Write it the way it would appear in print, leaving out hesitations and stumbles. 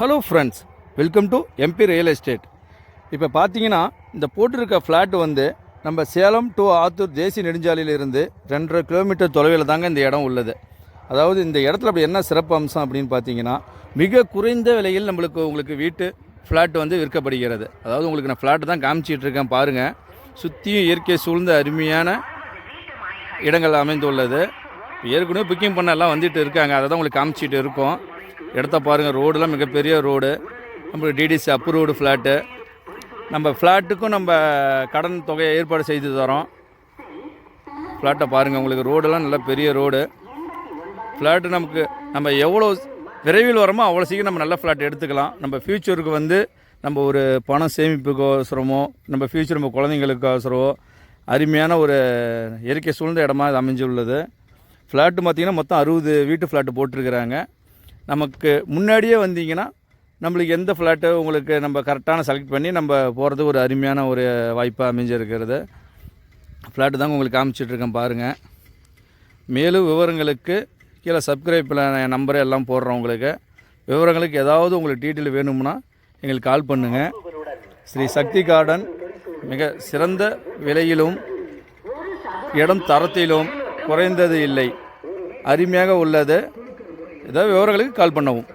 Hello friends, welcome to MP real estate. இப்போ பார்த்தீங்கன்னா இந்த போட்டிருக்க ஃப்ளாட் வந்து நம்ம சேலம் டு ஆத்தூர் தேசிய நெடுஞ்சாலையிலிருந்து 2.5 கிலோமீட்டர் தொலைவில் தாங்க இந்த இடம் உள்ளது. அதாவது இந்த இடத்துல அப்படி என்ன சிறப்பு அம்சம் அப்படின்னு பார்த்தீங்கன்னா, மிக குறைந்த விலையில் உங்களுக்கு வீட்டு ஃப்ளாட் வந்து விற்கப்படுகிறது. அதாவது உங்களுக்கு நான் ஃப்ளாட்டு தான் காமிச்சிட்டு இருக்கேன் பாருங்கள். சுற்றியும் இயற்கை சூழ்ந்த அருமையான இடங்கள் அமைந்துள்ளது. ஏற்கனவே புக்கிங் பண்ண எல்லாம் வந்துட்டு இருக்காங்க, அதை தான் உங்களுக்கு காமிச்சிட்டு இருக்கோம். இடத்த பாருங்கள், ரோடெலாம் மிகப்பெரிய ரோடு, நம்மளுக்கு டிடிசி அப்ரூவ்டு ஃப்ளாட்டு. நம்ம ஃப்ளாட்டுக்கும் நம்ம கடன் தொகையை ஏற்பாடு செய்து தரோம். ஃப்ளாட்டை பாருங்கள், உங்களுக்கு ரோடெல்லாம் நல்ல பெரிய ரோடு. ஃப்ளாட்டு நம்ம எவ்வளோ விரைவில் வரமோ அவ்வளோ சீக்கிரம் நம்ம நல்ல ஃப்ளாட் எடுத்துக்கலாம். நம்ம ஃப்யூச்சருக்கு வந்து நம்ம ஒரு பணம் சேமிப்புக்கு அவசரமோ, நம்ம ஃப்யூச்சர் நம்ம குழந்தைங்களுக்கு அவசரமோ, அருமையான ஒரு இயற்கை சூழ்ந்த இடமா இது அமைஞ்சுள்ளது. ஃப்ளாட்டு பார்த்திங்கன்னா மொத்தம் 60 வீட்டு ஃப்ளாட்டு போட்டிருக்கிறாங்க. நமக்கு முன்னாடியே வந்தீங்கன்னா நம்மளுக்கு எந்த ஃப்ளாட்டு உங்களுக்கு நம்ம கரெக்டான செலக்ட் பண்ணி நம்ம போகிறதுக்கு ஒரு அருமையான ஒரு வாய்ப்பாக அமைஞ்சிருக்கிறது. ஃப்ளாட்டு தாங்க உங்களுக்கு காமிச்சிட்ருக்கேன் பாருங்கள். மேலும் விவரங்களுக்கு கீழே சப்ஸ்கிரைப்பில் என் நம்பரை எல்லாம் போடுறோம். உங்களுக்கு விவரங்களுக்கு ஏதாவது உங்களுக்கு டீட்டெயில் வேணும்னா எங்களுக்கு கால் பண்ணுங்கள். ஸ்ரீ சக்தி கார்டன் மிக சிறந்த விலையிலும் இடம் தரத்திலும் குறைந்தது இல்லை, அருமையாக உள்ளது. ஏதாவது விவரங்களுக்கு கால் பண்ணவும்.